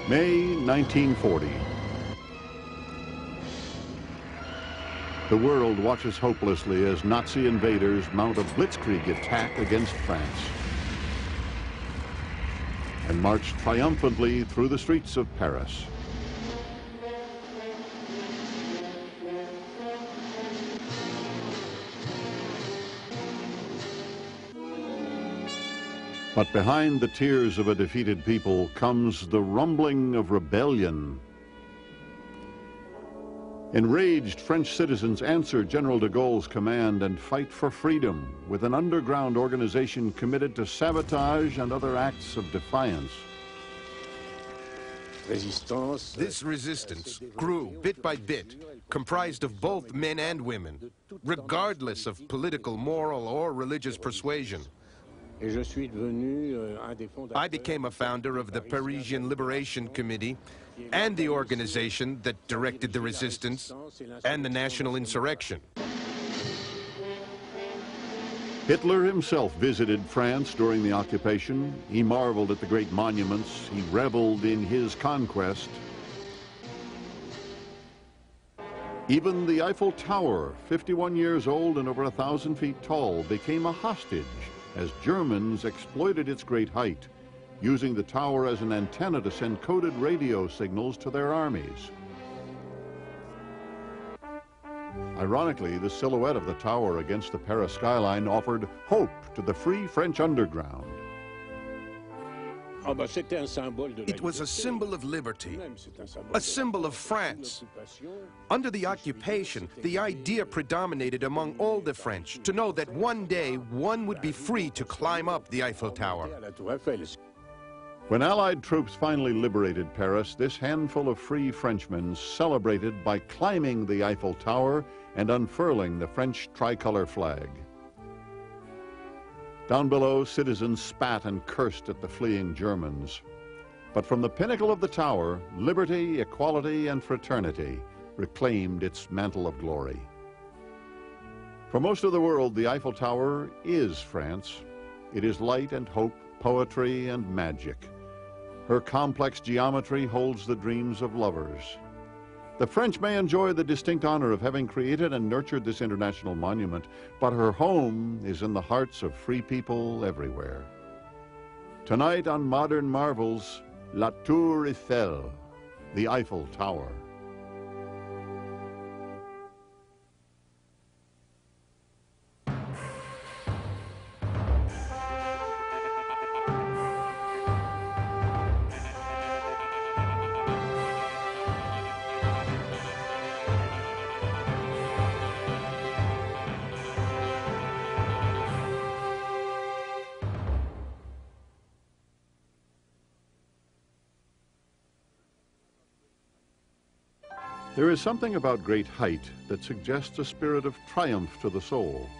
May 1940. The world watches hopelessly as Nazi invaders mount a blitzkrieg attack against France and march triumphantly through the streets of Paris. But behind the tears of a defeated people comes the rumbling of rebellion. Enraged French citizens answer General de Gaulle's command and fight for freedom with an underground organization committed to sabotage and other acts of defiance. This resistance grew bit by bit, comprised of both men and women, regardless of political, moral, or religious persuasion. I became a founder of the Parisian Liberation Committee and the organization that directed the resistance and the national insurrection. Hitler himself visited France during the occupation. He marveled at the great monuments. He reveled in his conquest. Even the Eiffel Tower, 51 years old and over 1,000 feet tall, became a hostage as Germans exploited its great height, using the tower as an antenna to send coded radio signals to their armies. Ironically, the silhouette of the tower against the Paris skyline offered hope to the free French underground. It was a symbol of liberty, a symbol of France. Under the occupation, the idea predominated among all the French to know that one day one would be free to climb up the Eiffel Tower. When Allied troops finally liberated Paris, this handful of free Frenchmen celebrated by climbing the Eiffel Tower and unfurling the French tricolor flag. Down below, citizens spat and cursed at the fleeing Germans. But from the pinnacle of the tower, liberty, equality, and fraternity reclaimed its mantle of glory. For most of the world, the Eiffel Tower is France. It is light and hope, poetry and magic. Her complex geometry holds the dreams of lovers. The French may enjoy the distinct honor of having created and nurtured this international monument, but her home is in the hearts of free people everywhere. Tonight on Modern Marvels, La Tour Eiffel, the Eiffel Tower. There is something about great height that suggests a spirit of triumph to the soul.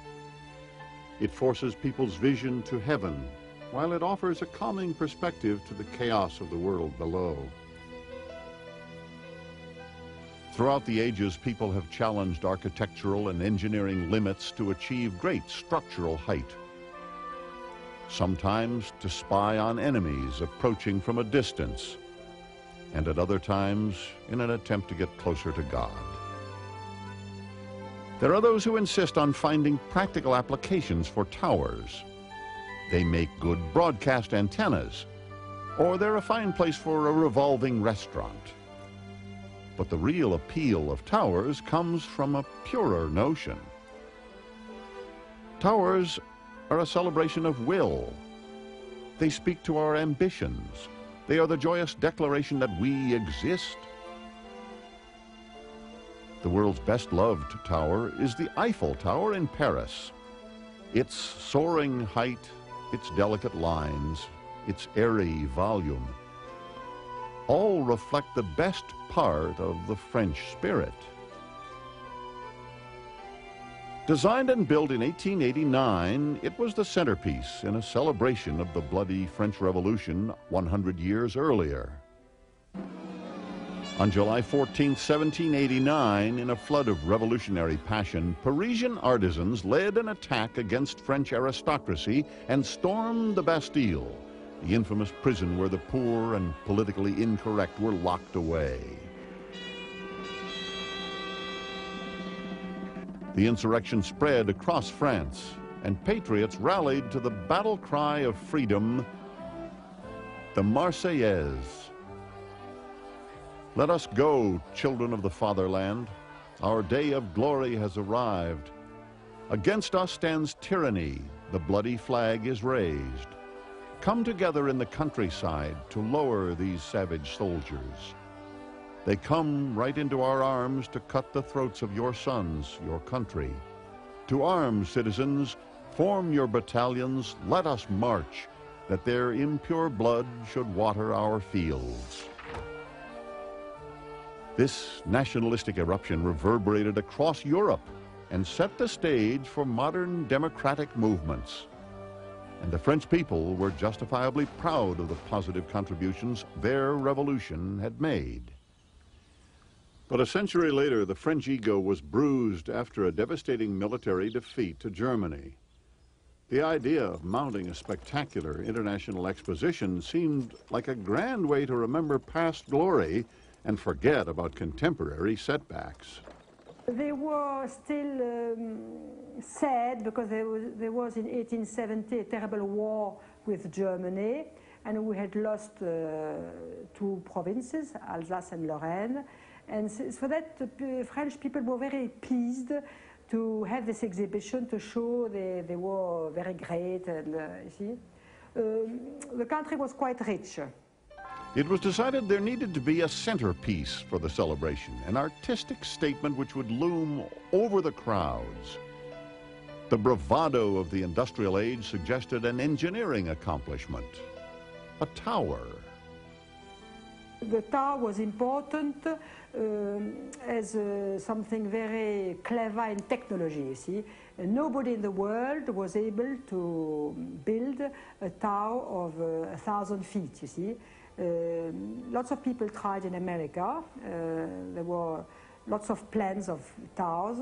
It forces people's vision to heaven, while it offers a calming perspective to the chaos of the world below. Throughout the ages, people have challenged architectural and engineering limits to achieve great structural height. Sometimes to spy on enemies approaching from a distance, and at other times in an attempt to get closer to God. There are those who insist on finding practical applications for towers. They make good broadcast antennas, or they're a fine place for a revolving restaurant. But the real appeal of towers comes from a purer notion. Towers are a celebration of will. They speak to our ambitions. They are the joyous declaration that we exist. The world's best-loved tower is the Eiffel Tower in Paris. Its soaring height, its delicate lines, its airy volume, all reflect the best part of the French spirit. Designed and built in 1889, it was the centerpiece in a celebration of the bloody French Revolution 100 years earlier. On July 14, 1789, in a flood of revolutionary passion, Parisian artisans led an attack against French aristocracy and stormed the Bastille, the infamous prison where the poor and politically incorrect were locked away. The insurrection spread across France, and patriots rallied to the battle cry of freedom, the Marseillaise. Let us go, children of the fatherland. Our day of glory has arrived. Against us stands tyranny. The bloody flag is raised. Come together in the countryside to lower these savage soldiers. They come right into our arms to cut the throats of your sons, your country. To arms, citizens, form your battalions, let us march, that their impure blood should water our fields. This nationalistic eruption reverberated across Europe and set the stage for modern democratic movements. And the French people were justifiably proud of the positive contributions their revolution had made. But a century later, the French ego was bruised after a devastating military defeat to Germany. The idea of mounting a spectacular international exposition seemed like a grand way to remember past glory and forget about contemporary setbacks. They were still sad because there was in 1870 a terrible war with Germany, and we had lost two provinces, Alsace and Lorraine. And for that, the French people were very pleased to have this exhibition to show they were very great. And you see, the country was quite rich. It was decided there needed to be a centerpiece for the celebration, an artistic statement which would loom over the crowds. The bravado of the industrial age suggested an engineering accomplishment, a tower. The tower was important as something very clever in technology, you see. Nobody in the world was able to build a tower of 1,000 feet, you see. Lots of people tried in America. There were lots of plans of towers,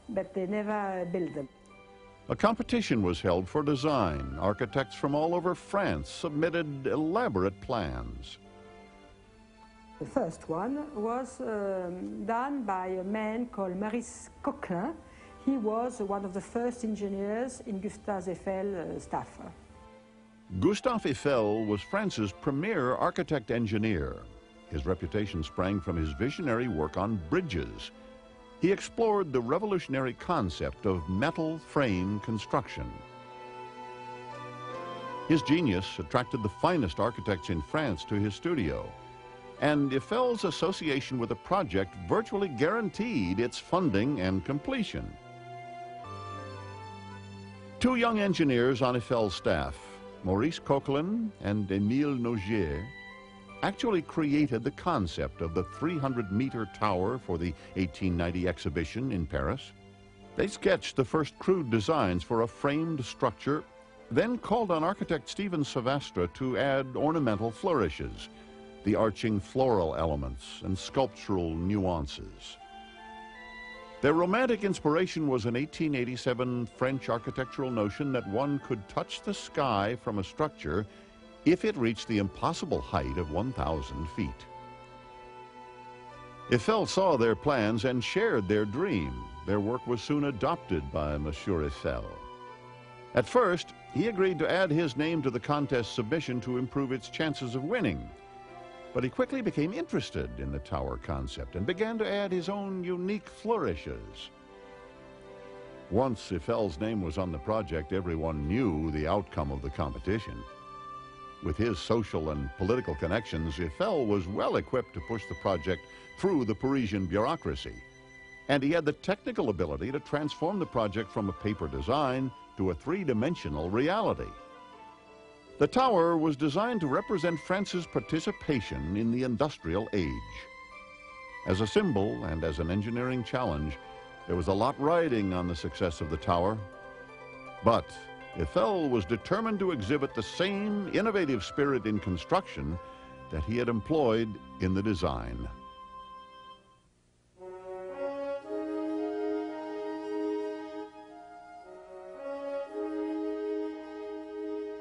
but they never built them. A competition was held for design. Architects from all over France submitted elaborate plans. The first one was done by a man called Maurice Coquelin. He was one of the first engineers in Gustave Eiffel staff. Gustave Eiffel was France's premier architect-engineer. His reputation sprang from his visionary work on bridges. He explored the revolutionary concept of metal frame construction. His genius attracted the finest architects in France to his studio, and Eiffel's association with the project virtually guaranteed its funding and completion. Two young engineers on Eiffel's staff, Maurice Coquelin and Émile Nogier, actually created the concept of the 300-meter tower for the 1890 exhibition in Paris. They sketched the first crude designs for a framed structure, then called on architect Stephen Savastre to add ornamental flourishes, the arching floral elements and sculptural nuances. Their romantic inspiration was an 1887 French architectural notion that one could touch the sky from a structure if it reached the impossible height of 1,000 feet. Eiffel saw their plans and shared their dream. Their work was soon adopted by Monsieur Eiffel. At first, he agreed to add his name to the contest submission to improve its chances of winning. But he quickly became interested in the tower concept and began to add his own unique flourishes. Once Eiffel's name was on the project, everyone knew the outcome of the competition. With his social and political connections, Eiffel was well equipped to push the project through the Parisian bureaucracy. And he had the technical ability to transform the project from a paper design to a three-dimensional reality. The tower was designed to represent France's participation in the industrial age. As a symbol and as an engineering challenge, there was a lot riding on the success of the tower. But Eiffel was determined to exhibit the same innovative spirit in construction that he had employed in the design.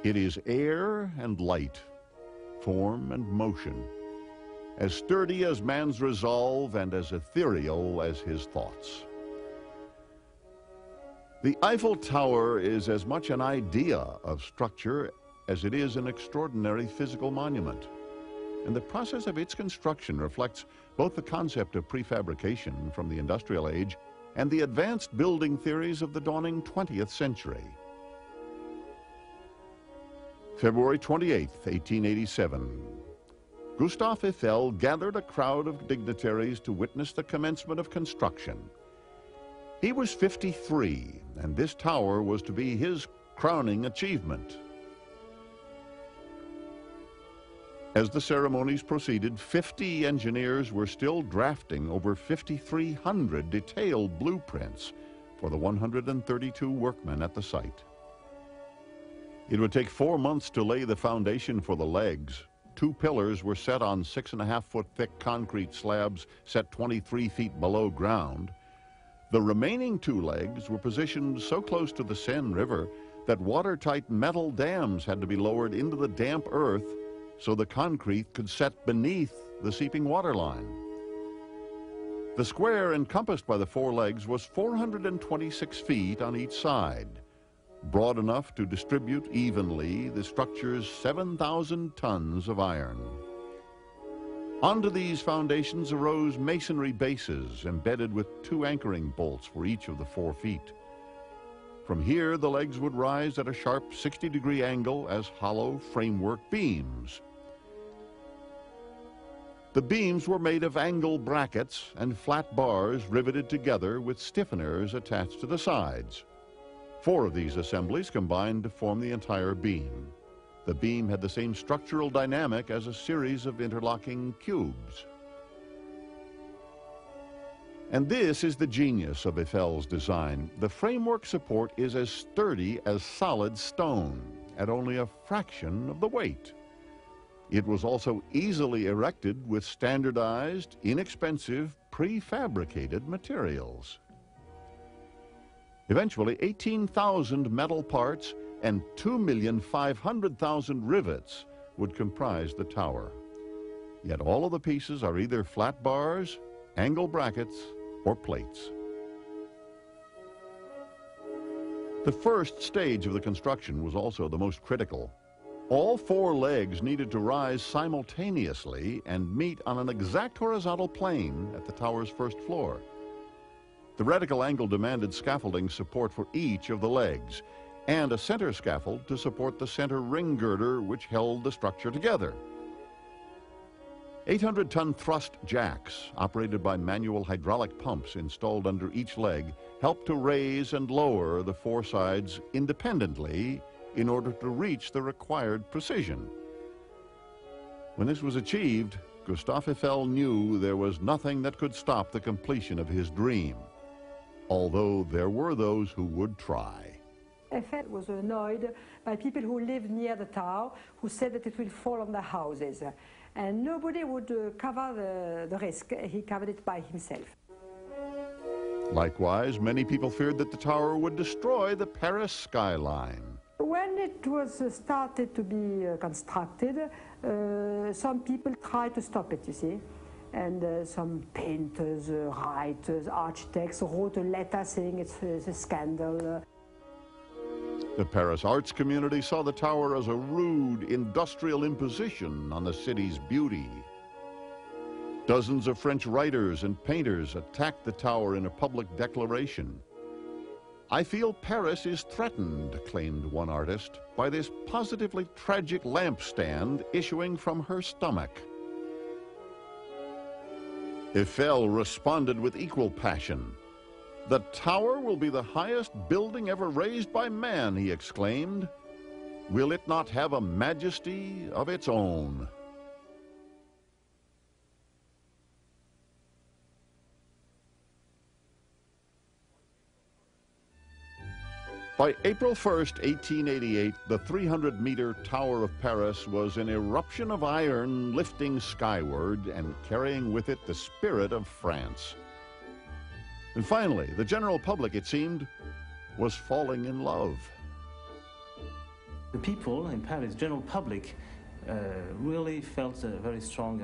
It is air and light, form and motion, as sturdy as man's resolve and as ethereal as his thoughts. The Eiffel Tower is as much an idea of structure as it is an extraordinary physical monument. And the process of its construction reflects both the concept of prefabrication from the industrial age and the advanced building theories of the dawning 20th century. February 28, 1887. Gustave Eiffel gathered a crowd of dignitaries to witness the commencement of construction. He was 53, and this tower was to be his crowning achievement. As the ceremonies proceeded, 50 engineers were still drafting over 5,300 detailed blueprints for the 132 workmen at the site. It would take 4 months to lay the foundation for the legs. 2 pillars were set on 6.5-foot thick concrete slabs set 23 feet below ground. The remaining 2 legs were positioned so close to the Seine River that watertight metal dams had to be lowered into the damp earth so the concrete could set beneath the seeping water line. The square encompassed by the 4 legs was 426 feet on each side, broad enough to distribute evenly the structure's 7,000 tons of iron. Onto these foundations arose masonry bases embedded with 2 anchoring bolts for each of the 4 feet. From here, the legs would rise at a sharp 60-degree angle as hollow framework beams. The beams were made of angle brackets and flat bars riveted together with stiffeners attached to the sides. 4 of these assemblies combined to form the entire beam. The beam had the same structural dynamic as a series of interlocking cubes. And this is the genius of Eiffel's design. The framework support is as sturdy as solid stone, at only a fraction of the weight. It was also easily erected with standardized, inexpensive, prefabricated materials. Eventually, 18,000 metal parts and 2,500,000 rivets would comprise the tower. Yet all of the pieces are either flat bars, angle brackets, or plates. The first stage of the construction was also the most critical. All 4 legs needed to rise simultaneously and meet on an exact horizontal plane at the tower's first floor. The reticle angle demanded scaffolding support for each of the legs, and a center scaffold to support the center ring girder which held the structure together. 800-ton thrust jacks, operated by manual hydraulic pumps installed under each leg, helped to raise and lower the 4 sides independently in order to reach the required precision. When this was achieved, Gustave Eiffel knew there was nothing that could stop the completion of his dream, although there were those who would try. Eiffel was annoyed by people who lived near the tower, who said that it will fall on their houses. And nobody would cover the risk. He covered it by himself. Likewise, many people feared that the tower would destroy the Paris skyline. When it was started to be constructed, some people tried to stop it, you see. And some painters, writers, architects wrote a letter saying it's a scandal. The Paris arts community saw the tower as a rude industrial imposition on the city's beauty. Dozens of French writers and painters attacked the tower in a public declaration. "I feel Paris is threatened," claimed one artist, "by this positively tragic lampstand issuing from her stomach." Eiffel responded with equal passion. "The tower will be the highest building ever raised by man," he exclaimed. "Will it not have a majesty of its own?" By April 1st, 1888, the 300-meter Tower of Paris was an eruption of iron lifting skyward and carrying with it the spirit of France. And finally, the general public, it seemed, was falling in love. The people in Paris, general public, really felt a very strong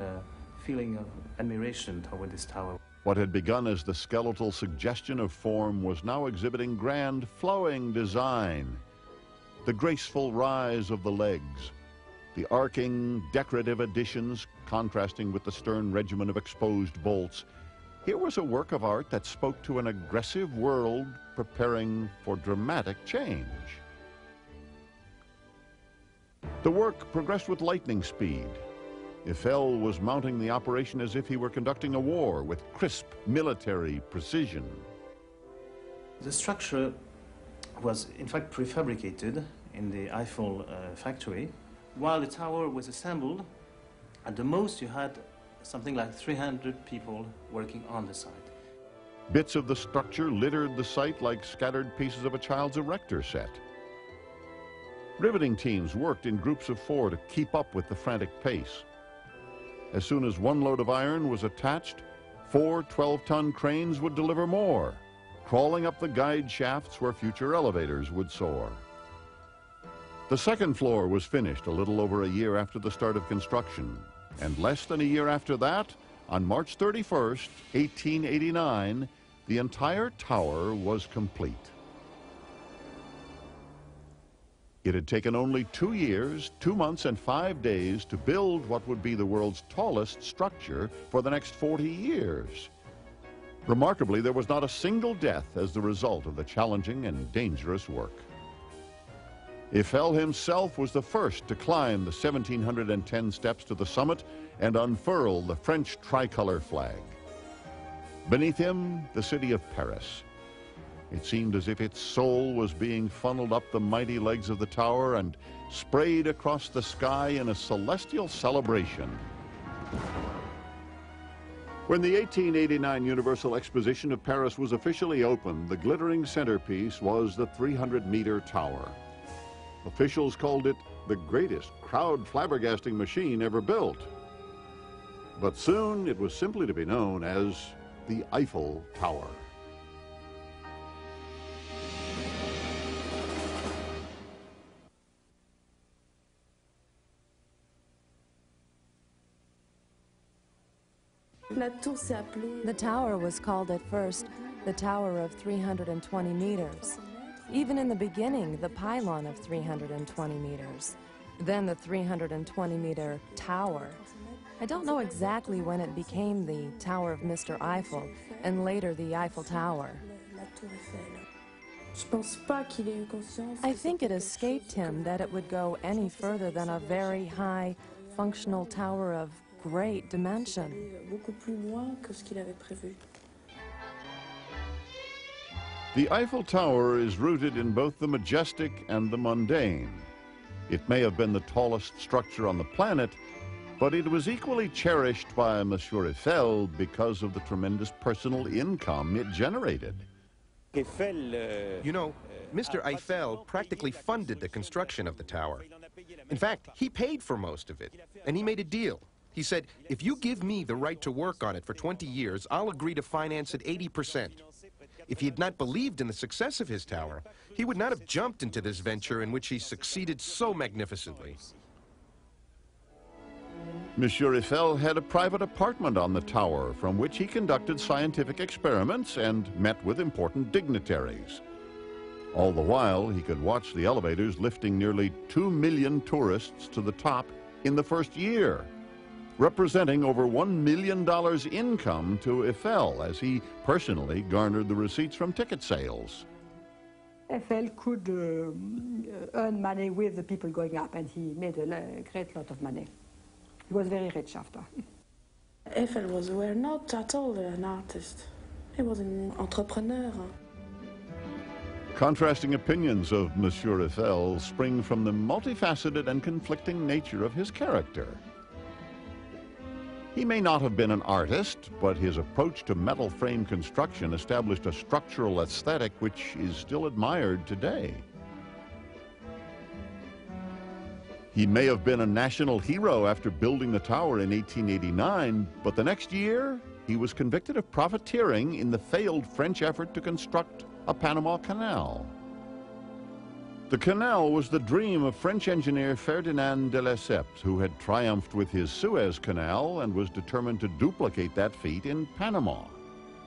feeling of admiration toward this tower. What had begun as the skeletal suggestion of form was now exhibiting grand, flowing design. The graceful rise of the legs, the arcing, decorative additions contrasting with the stern regimen of exposed bolts. Here was a work of art that spoke to an aggressive world preparing for dramatic change. The work progressed with lightning speed. Eiffel was mounting the operation as if he were conducting a war with crisp military precision. The structure was in fact prefabricated in the Eiffel factory. While the tower was assembled, at the most you had something like 300 people working on the site. Bits of the structure littered the site like scattered pieces of a child's erector set. Riveting teams worked in groups of 4 to keep up with the frantic pace. As soon as one load of iron was attached, 4 12-ton cranes would deliver more, crawling up the guide shafts where future elevators would soar. The second floor was finished a little over a year after the start of construction, and less than a year after that, on March 31st, 1889, the entire tower was complete. It had taken only 2 years, 2 months, and 5 days to build what would be the world's tallest structure for the next 40 years. Remarkably, there was not a single death as the result of the challenging and dangerous work. Eiffel himself was the first to climb the 1,710 steps to the summit and unfurl the French tricolor flag. Beneath him, the city of Paris. It seemed as if its soul was being funneled up the mighty legs of the tower and sprayed across the sky in a celestial celebration. When the 1889 Universal Exposition of Paris was officially opened, the glittering centerpiece was the 300-meter tower. Officials called it the greatest crowd-flabbergasting machine ever built. But soon it was simply to be known as the Eiffel Tower. The tower was called at first the Tower of 320 meters. Even in the beginning, the pylon of 320 meters. Then the 320-meter tower. I don't know exactly when it became the Tower of Mr. Eiffel, and later the Eiffel Tower. I think it escaped him that it would go any further than a very high, functional tower of great dimension. The Eiffel Tower is rooted in both the majestic and the mundane. It may have been the tallest structure on the planet, but it was equally cherished by Monsieur Eiffel because of the tremendous personal income it generated. You know, Mr. Eiffel practically funded the construction of the tower. In fact, he paid for most of it, and he made a deal. He said, if you give me the right to work on it for 20 years, I'll agree to finance it 80%. If he had not believed in the success of his tower, he would not have jumped into this venture in which he succeeded so magnificently. Monsieur Eiffel had a private apartment on the tower from which he conducted scientific experiments and met with important dignitaries. All the while, he could watch the elevators lifting nearly 2 million tourists to the top in the first year, representing over $1 million income to Eiffel as he personally garnered the receipts from ticket sales. Eiffel could earn money with the people going up, and he made a great lot of money. He was very rich after. Eiffel was not at all an artist. He was an entrepreneur. Contrasting opinions of Monsieur Eiffel spring from the multifaceted and conflicting nature of his character. He may not have been an artist, but his approach to metal frame construction established a structural aesthetic which is still admired today. He may have been a national hero after building the tower in 1889, but the next year, he was convicted of profiteering in the failed French effort to construct a Panama Canal. The canal was the dream of French engineer Ferdinand de Lesseps, who had triumphed with his Suez Canal and was determined to duplicate that feat in Panama.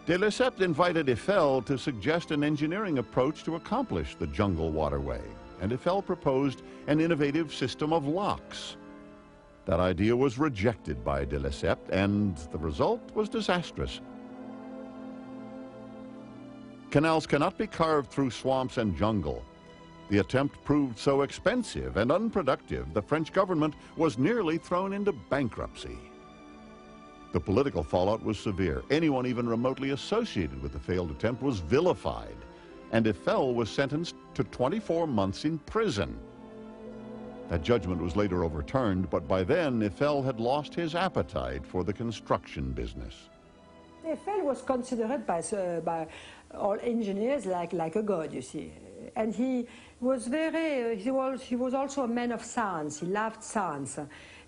De Lesseps invited Eiffel to suggest an engineering approach to accomplish the jungle waterway, and Eiffel proposed an innovative system of locks. That idea was rejected by de Lesseps, and the result was disastrous. Canals cannot be carved through swamps and jungle. The attempt proved so expensive and unproductive, the French government was nearly thrown into bankruptcy. The political fallout was severe. Anyone even remotely associated with the failed attempt was vilified, and Eiffel was sentenced to 24 months in prison. That judgment was later overturned, but by then Eiffel had lost his appetite for the construction business. Eiffel was considered by all engineers like a god, you see. And he was he was also a man of science. He loved science.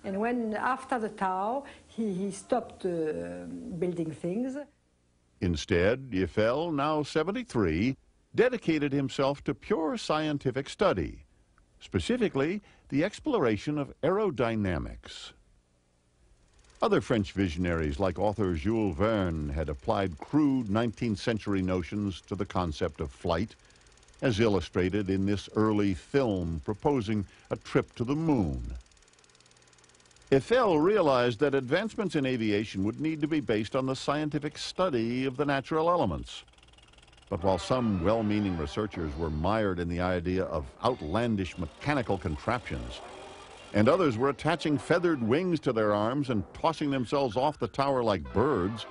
And when, after the Tower, he stopped building things. Instead, Eiffel, now 73, dedicated himself to pure scientific study, specifically the exploration of aerodynamics. Other French visionaries like author Jules Verne had applied crude 19th century notions to the concept of flight, as illustrated in this early film proposing a trip to the moon. Eiffel realized that advancements in aviation would need to be based on the scientific study of the natural elements. But while some well-meaning researchers were mired in the idea of outlandish mechanical contraptions, and others were attaching feathered wings to their arms and tossing themselves off the tower like birds,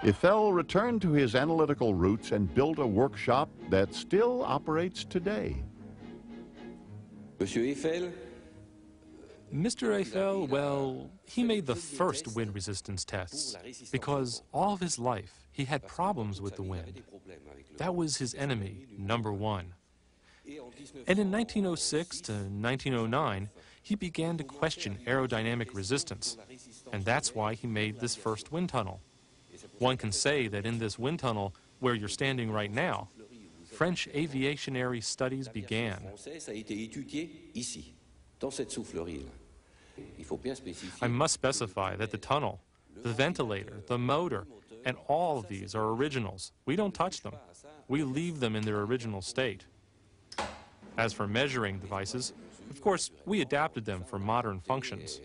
Eiffel returned to his analytical roots and built a workshop that still operates today. Mr. Eiffel, well, he made the first wind resistance tests because all of his life he had problems with the wind. That was his enemy, number one. And in 1906 to 1909, he began to question aerodynamic resistance, and that's why he made this first wind tunnel. One can say that in this wind tunnel, where you're standing right now, French aviationary studies began. I must specify that the tunnel, the ventilator, the motor, and all of these are originals. We don't touch them. We leave them in their original state. As for measuring devices, of course, we adapted them for modern functions.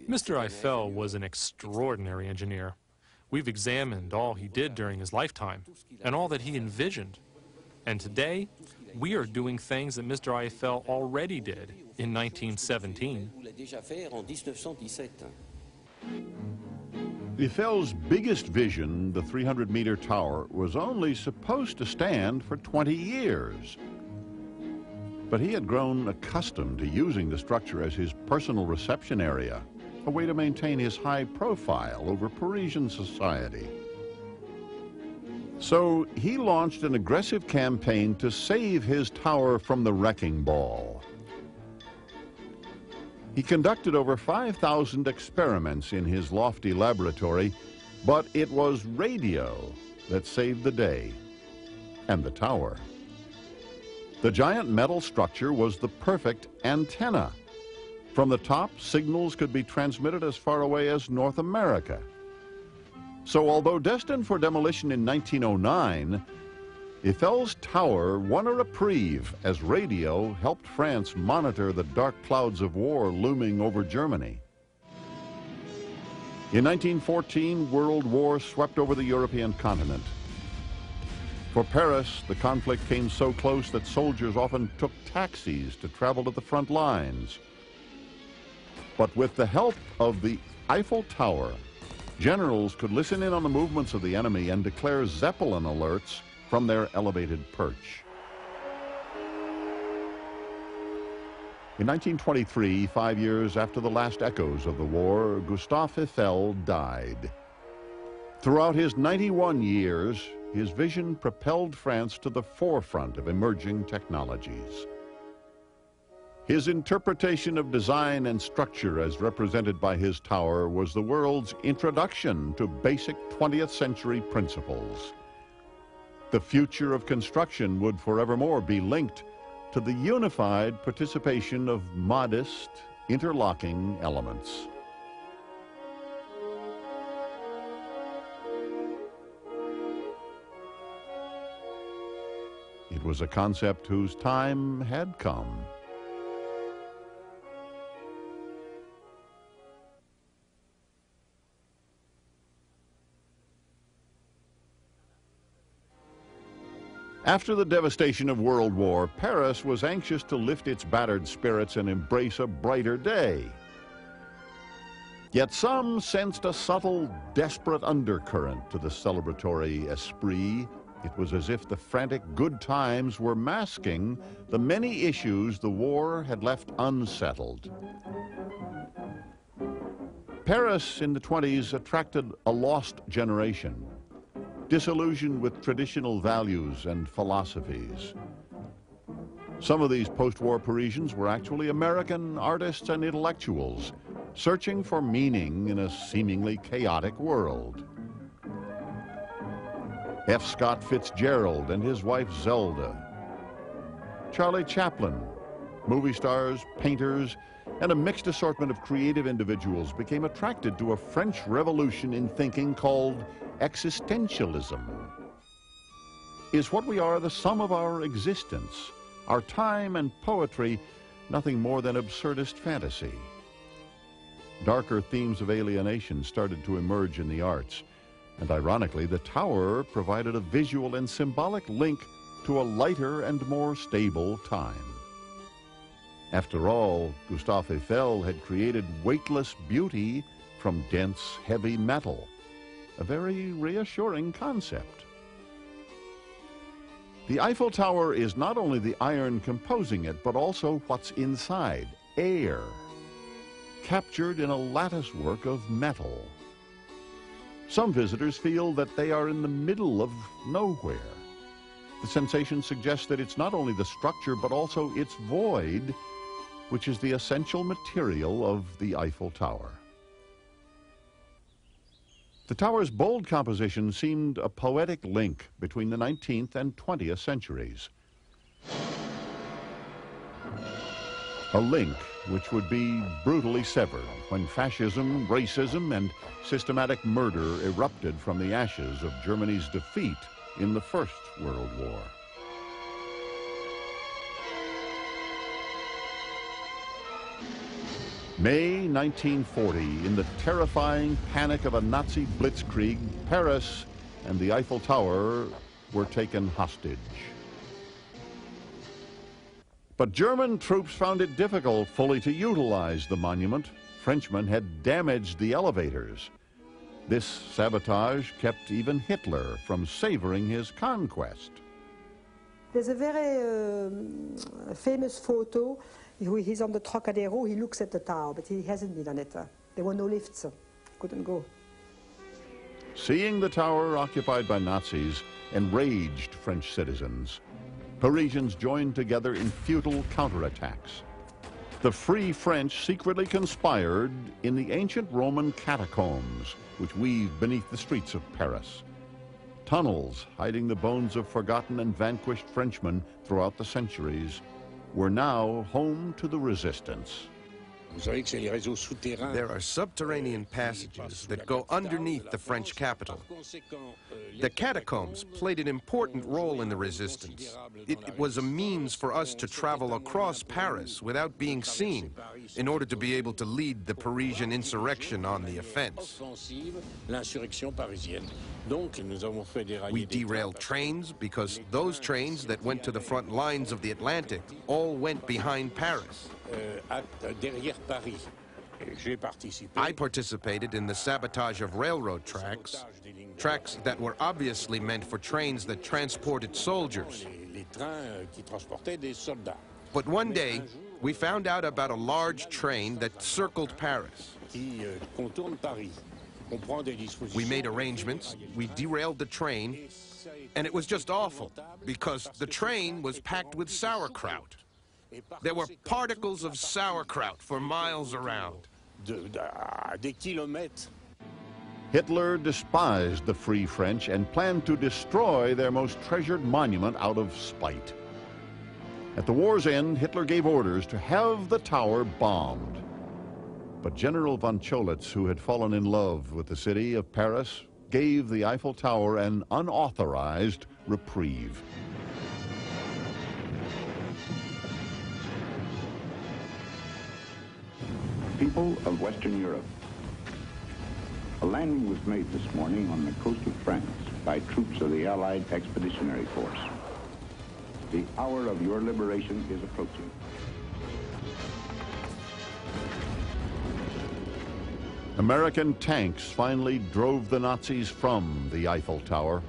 Mr. Eiffel was an extraordinary engineer. We've examined all he did during his lifetime and all that he envisioned. And today, we are doing things that Mr. Eiffel already did in 1917. Eiffel's biggest vision, the 300-meter tower, was only supposed to stand for 20 years. But he had grown accustomed to using the structure as his personal reception area, a way to maintain his high profile over Parisian society. So he launched an aggressive campaign to save his tower from the wrecking ball. He conducted over 5,000 experiments in his lofty laboratory, but it was radio that saved the day, and the tower. The giant metal structure was the perfect antenna. From the top, signals could be transmitted as far away as North America. So although destined for demolition in 1909, Eiffel's tower won a reprieve as radio helped France monitor the dark clouds of war looming over Germany. In 1914, World War swept over the European continent. For Paris, the conflict came so close that soldiers often took taxis to travel to the front lines. But with the help of the Eiffel Tower, generals could listen in on the movements of the enemy and declare Zeppelin alerts from their elevated perch. In 1923, 5 years after the last echoes of the war, Gustave Eiffel died. Throughout his 91 years, his vision propelled France to the forefront of emerging technologies. His interpretation of design and structure as represented by his tower was the world's introduction to basic 20th century principles. The future of construction would forevermore be linked to the unified participation of modest, interlocking elements. It was a concept whose time had come. After the devastation of World War, Paris was anxious to lift its battered spirits and embrace a brighter day. Yet some sensed a subtle, desperate undercurrent to the celebratory esprit. It was as if the frantic good times were masking the many issues the war had left unsettled. Paris in the 20s attracted a lost generation, disillusioned with traditional values and philosophies. Some of these post-war Parisians were actually American artists and intellectuals, searching for meaning in a seemingly chaotic world. F. Scott Fitzgerald and his wife Zelda, Charlie Chaplin, movie stars, painters, and a mixed assortment of creative individuals became attracted to a French revolution in thinking called existentialism. Is what we are the sum of our existence, our time and poetry, nothing more than absurdist fantasy? Darker themes of alienation started to emerge in the arts, and ironically, the tower provided a visual and symbolic link to a lighter and more stable time. After all, Gustave Eiffel had created weightless beauty from dense, heavy metal, a very reassuring concept. The Eiffel Tower is not only the iron composing it, but also what's inside, air, captured in a latticework of metal. Some visitors feel that they are in the middle of nowhere. The sensation suggests that it's not only the structure, but also its void, which is the essential material of the Eiffel Tower. The tower's bold composition seemed a poetic link between the 19th and 20th centuries. A link which would be brutally severed when fascism, racism, and systematic murder erupted from the ashes of Germany's defeat in the First World War. May 1940, in the terrifying panic of a Nazi blitzkrieg, Paris and the Eiffel Tower were taken hostage. But German troops found it difficult fully to utilize the monument. Frenchmen had damaged the elevators. This sabotage kept even Hitler from savoring his conquest. There's a very famous photo. He's on the Trocadero, he looks at the tower, but he hasn't been on it. There were no lifts, couldn't go. Seeing the tower occupied by Nazis enraged French citizens. Parisians joined together in futile counterattacks. The Free French secretly conspired in the ancient Roman catacombs, which weave beneath the streets of Paris. Tunnels hiding the bones of forgotten and vanquished Frenchmen throughout the centuries were now home to the resistance. There are subterranean passages that go underneath the French capital. The catacombs played an important role in the resistance. It was a means for us to travel across Paris without being seen in order to be able to lead the Parisian insurrection on the offense. We derailed trains because those trains that went to the front lines of the Atlantic all went behind Paris. I participated in the sabotage of railroad tracks that were obviously meant for trains that transported soldiers. But one day, we found out about a large train that circled Paris. We made arrangements, we derailed the train, and it was just awful because the train was packed with sauerkraut. There were particles of sauerkraut for miles around. Hitler despised the Free French and planned to destroy their most treasured monument out of spite. At the war's end, Hitler gave orders to have the tower bombed. But General von Cholitz, who had fallen in love with the city of Paris, gave the Eiffel Tower an unauthorized reprieve. People of Western Europe, a landing was made this morning on the coast of France by troops of the Allied Expeditionary Force. The hour of your liberation is approaching. American tanks finally drove the Nazis from the Eiffel Tower.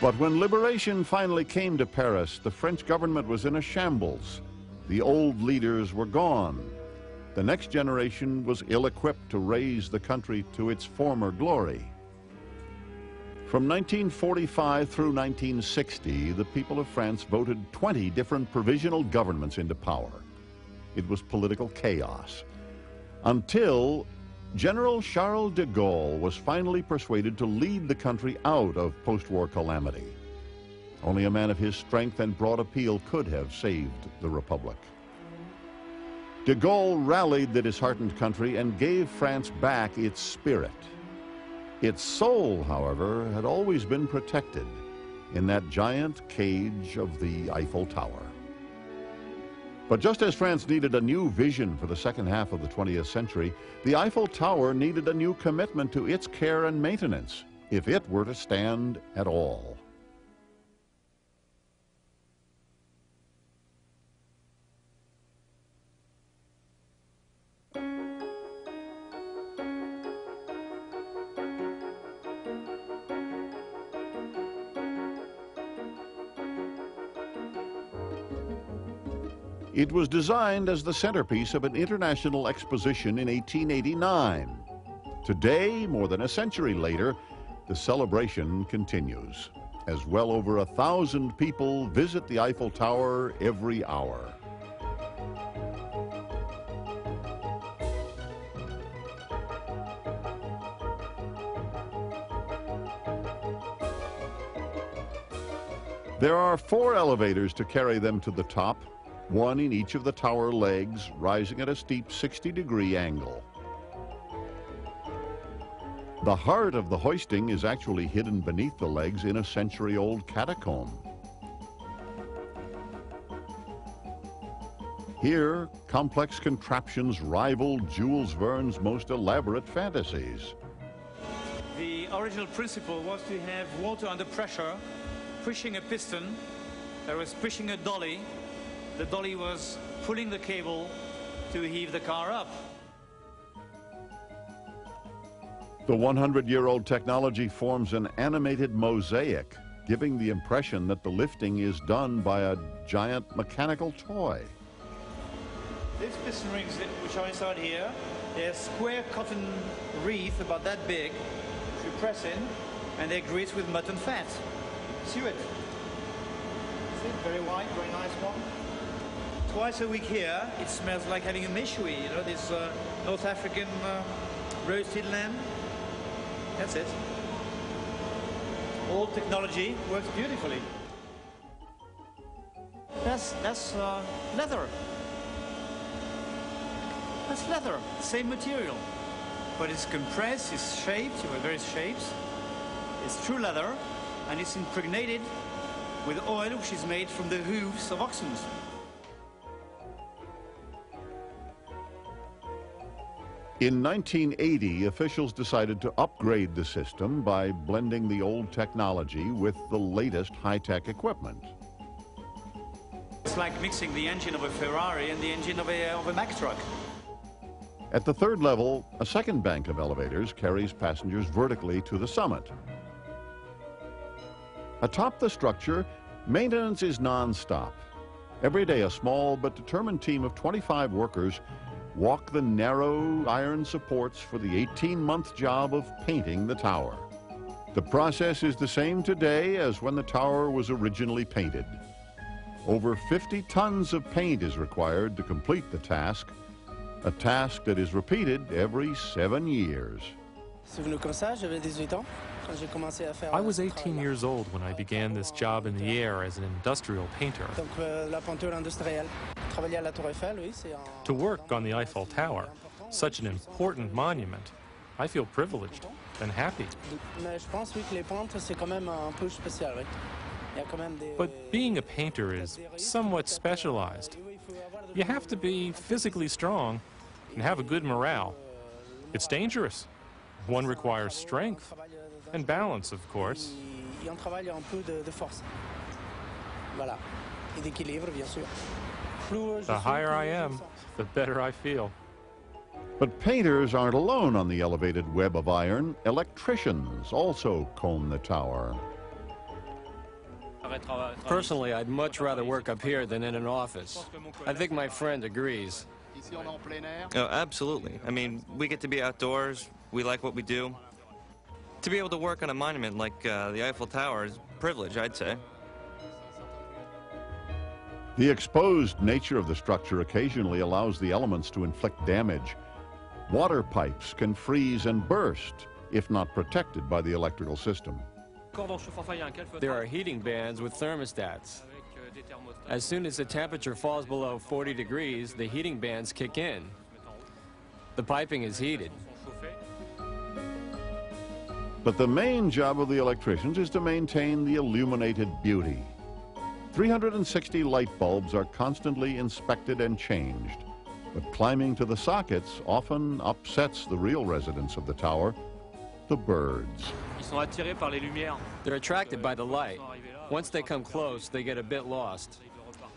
But when liberation finally came to Paris, the French government was in a shambles. The old leaders were gone. The next generation was ill-equipped to raise the country to its former glory. From 1945 through 1960, the people of France voted 20 different provisional governments into power. It was political chaos, until General Charles de Gaulle was finally persuaded to lead the country out of post-war calamity. Only a man of his strength and broad appeal could have saved the Republic. De Gaulle rallied the disheartened country and gave France back its spirit. Its soul, however, had always been protected in that giant cage of the Eiffel Tower. But just as France needed a new vision for the second half of the 20th century, the Eiffel Tower needed a new commitment to its care and maintenance if it were to stand at all. It was designed as the centerpiece of an international exposition in 1889. Today, more than a century later, the celebration continues, as well over 1,000 people visit the Eiffel Tower every hour. There are 4 elevators to carry them to the top, one in each of the tower legs, rising at a steep 60-degree angle. The heart of the hoisting is actually hidden beneath the legs in a century-old catacomb. Here, complex contraptions rival Jules Verne's most elaborate fantasies. The original principle was to have water under pressure, pushing a piston that was pushing a dolly. The dolly was pulling the cable to heave the car up. The 100-year-old technology forms an animated mosaic, giving the impression that the lifting is done by a giant mechanical toy. These piston rings which are inside here, they're a square cotton wreath about that big, which you press in, and they're greased with mutton fat. See it? See it? Very white, very nice one. Twice a week here, it smells like having a méchoui, you know, this North African roasted lamb. That's it. All technology works beautifully. That's leather. That's leather, same material. But it's compressed, it's shaped, you have various shapes. It's true leather, and it's impregnated with oil which is made from the hooves of oxen. In 1980, officials decided to upgrade the system by blending the old technology with the latest high-tech equipment. It's like mixing the engine of a Ferrari and the engine of a Mack truck. At the 3rd level, a second bank of elevators carries passengers vertically to the summit. Atop the structure, maintenance is non-stop. Every day, a small but determined team of 25 workers walk the narrow iron supports for the 18-month job of painting the tower. The process is the same today as when the tower was originally painted. Over 50 tons of paint is required to complete the task, a task that is repeated every 7 years. I was 18 years old when I began this job in the air as an industrial painter. To work on the Eiffel Tower, such an important monument, I feel privileged and happy. But being a painter is somewhat specialized. You have to be physically strong and have a good morale. It's dangerous. One requires strength and balance, of course. The higher I am, the better I feel. But painters aren't alone on the elevated web of iron. Electricians also comb the tower. Personally, I'd much rather work up here than in an office. I think my friend agrees. Oh, absolutely. I mean, we get to be outdoors. We like what we do. To be able to work on a monument like the Eiffel Tower is a privilege, I'd say. The exposed nature of the structure occasionally allows the elements to inflict damage. Water pipes can freeze and burst if not protected by the electrical system. There are heating bands with thermostats. As soon as the temperature falls below 40 degrees, the heating bands kick in. The piping is heated. But the main job of the electricians is to maintain the illuminated beauty. 360 light bulbs are constantly inspected and changed, but climbing to the sockets often upsets the real residents of the tower, the birds. They're attracted by the light. Once they come close, they get a bit lost.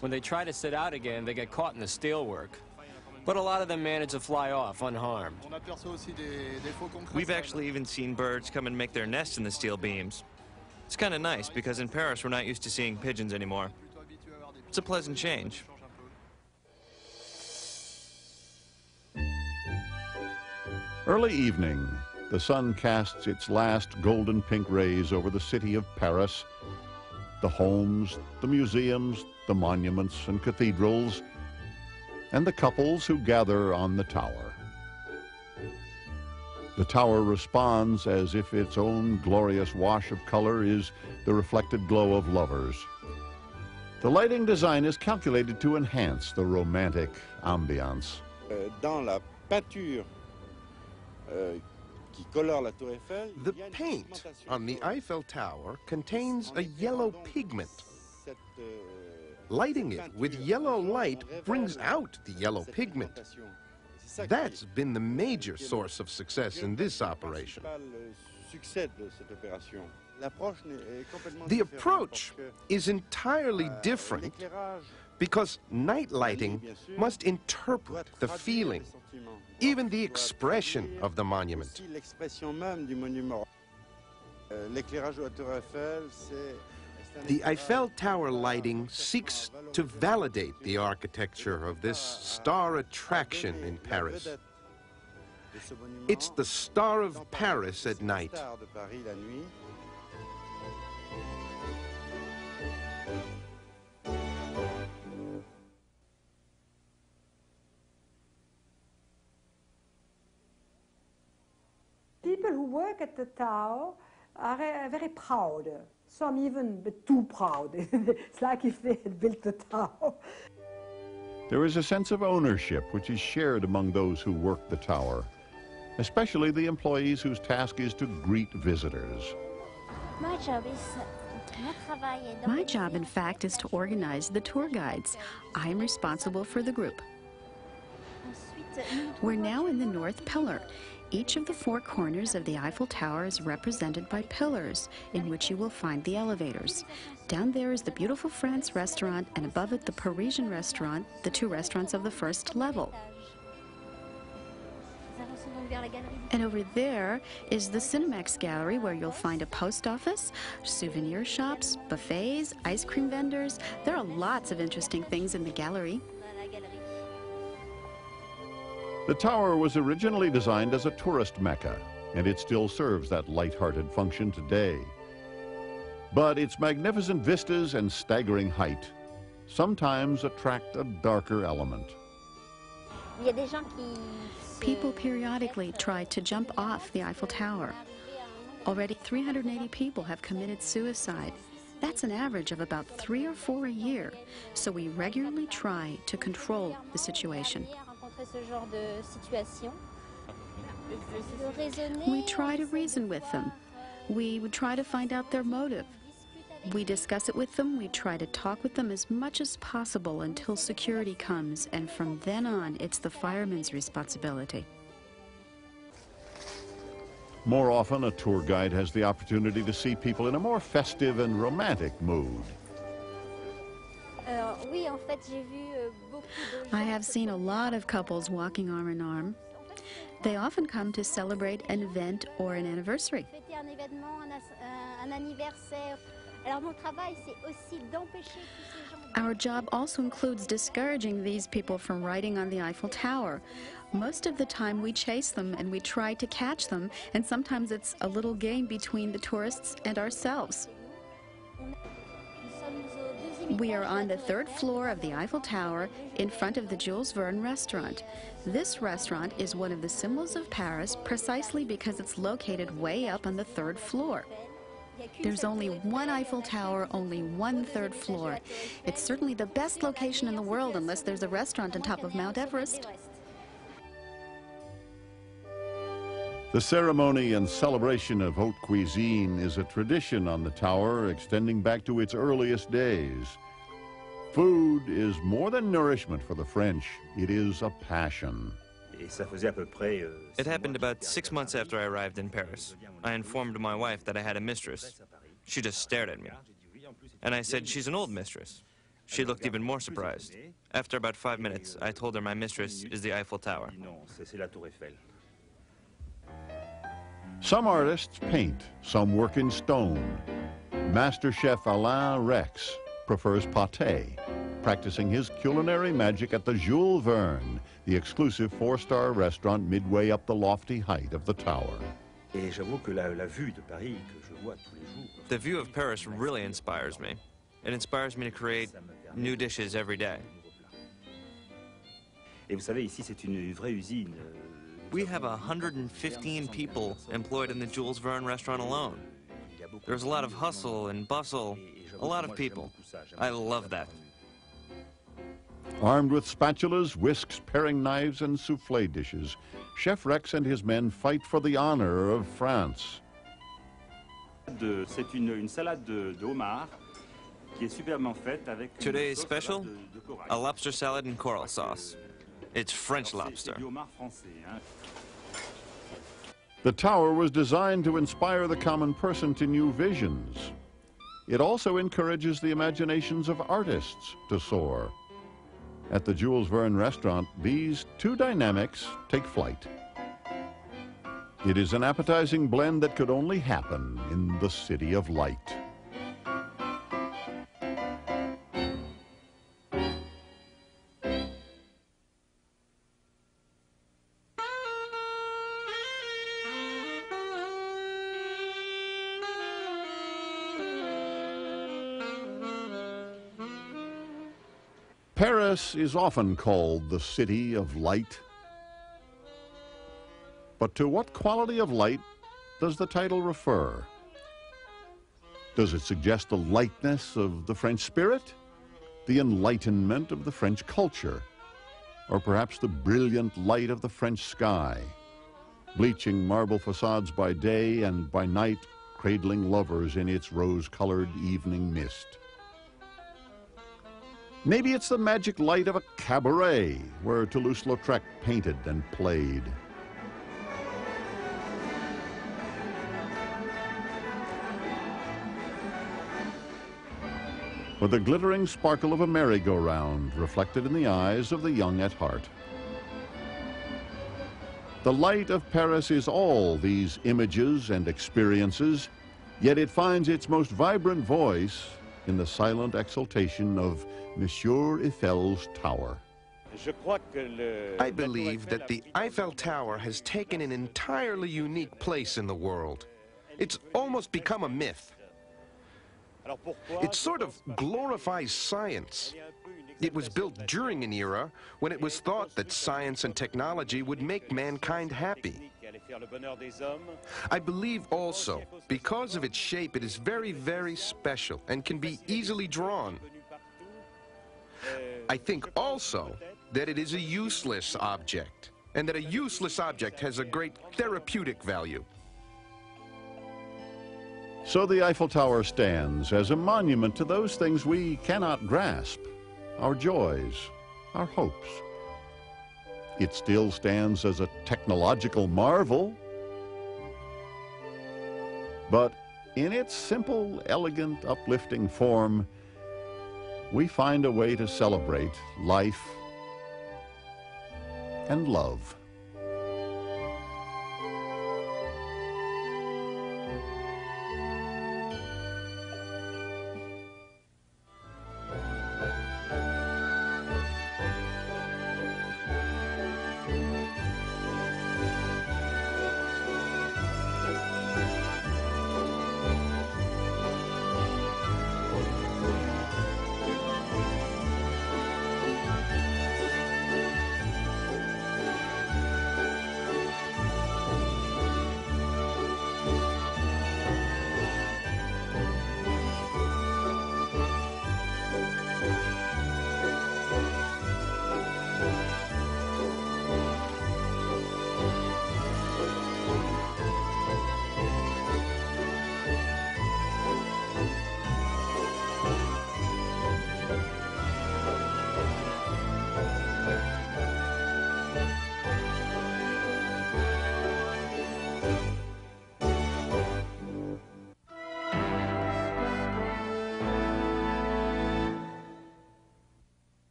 When they try to sit out again, they get caught in the steelwork. But a lot of them manage to fly off unharmed. We've actually even seen birds come and make their nests in the steel beams. It's kind of nice because in Paris we're not used to seeing pigeons anymore. It's a pleasant change. Early evening, the sun casts its last golden pink rays over the city of Paris. The homes, the museums, the monuments and cathedrals, and the couples who gather on the tower. The tower responds as if its own glorious wash of color is the reflected glow of lovers. The lighting design is calculated to enhance the romantic ambiance. The paint on the Eiffel Tower contains a yellow pigment. Lighting it with yellow light brings out the yellow pigment. That's been the major source of success in this operation. The approach is entirely different because night lighting must interpret the feeling, even the expression of the monument. The Eiffel Tower lighting seeks to validate the architecture of this star attraction in Paris. It's the star of Paris at night. People who work at the tower are very proud. Some even too proud. It's like if they had built the tower. There is a sense of ownership which is shared among those who work the tower, especially the employees whose task is to greet visitors. My job, in fact, is to organize the tour guides. I am responsible for the group. We're now in the North Pillar. Each of the four corners of the Eiffel Tower is represented by pillars, in which you will find the elevators. Down there is the beautiful France restaurant, and above it the Parisian restaurant, the two restaurants of the first level. And over there is the Cinemax Gallery, where you'll find a post office, souvenir shops, buffets, ice cream vendors. There are lots of interesting things in the gallery. The tower was originally designed as a tourist mecca. and it still serves that light-hearted function today. But its magnificent vistas and staggering height sometimes attract a darker element. People periodically try to jump off the Eiffel Tower. Already 380 people have committed suicide. That's an average of about 3 or 4 a year. So we regularly try to control the situation. We try to reason with them. We would try to find out their motive. We discuss it with them. We try to talk with them as much as possible until security comes, and from then on, it's the fireman's responsibility. More often, a tour guide has the opportunity to see people in a more festive and romantic mood. I have seen a lot of couples walking arm in arm. They often come to celebrate an event or an anniversary. Our job also includes discouraging these people from riding on the Eiffel Tower. Most of the time we chase them and we try to catch them, and sometimes it's a little game between the tourists and ourselves. We are on the 3rd floor of the Eiffel Tower in front of the Jules Verne restaurant. This restaurant is one of the symbols of Paris precisely because it's located way up on the 3rd floor. There's only one Eiffel Tower, only one 3rd floor. It's certainly the best location in the world unless there's a restaurant on top of Mount Everest. The ceremony and celebration of haute cuisine is a tradition on the tower extending back to its earliest days. Food is more than nourishment for the French. It is a passion. It happened about 6 months after I arrived in Paris. I informed my wife that I had a mistress. She just stared at me. And I said, she's an old mistress. She looked even more surprised. After about 5 minutes, I told her my mistress is the Eiffel Tower. Some artists paint, some work in stone. Master chef Alain Rex prefers pâté, practicing his culinary magic at the Jules Verne, the exclusive 4-star restaurant midway up the lofty height of the tower. The view of Paris really inspires me. It inspires me to create new dishes every day. We have 115 people employed in the Jules Verne restaurant alone. There's a lot of hustle and bustle, a lot of people. I love that. Armed with spatulas, whisks, paring knives, and soufflé dishes, Chef Rex and his men fight for the honor of France. Today's special, a lobster salad and coral sauce. It's French lobster. The tower was designed to inspire the common person to new visions. It also encourages the imaginations of artists to soar. At the Jules Verne restaurant, these two dynamics take flight. It is an appetizing blend that could only happen in the City of Light. Paris is often called the City of Light. But to what quality of light does the title refer? Does it suggest the lightness of the French spirit, the enlightenment of the French culture, or perhaps the brilliant light of the French sky, bleaching marble facades by day and by night, cradling lovers in its rose-colored evening mist? Maybe it's the magic light of a cabaret where Toulouse-Lautrec painted and played. Or the glittering sparkle of a merry-go-round reflected in the eyes of the young at heart. The light of Paris is all these images and experiences, yet it finds its most vibrant voice in the silent exultation of Monsieur Eiffel's tower. I believe that the Eiffel Tower has taken an entirely unique place in the world. It's almost become a myth. It sort of glorifies science. It was built during an era when it was thought that science and technology would make mankind happy. I believe also, because of its shape, it is very, very special and can be easily drawn. I think also that it is a useless object, and that a useless object has a great therapeutic value. So the Eiffel Tower stands as a monument to those things we cannot grasp, our joys, our hopes. It still stands as a technological marvel, but in its simple, elegant, uplifting form, we find a way to celebrate life and love.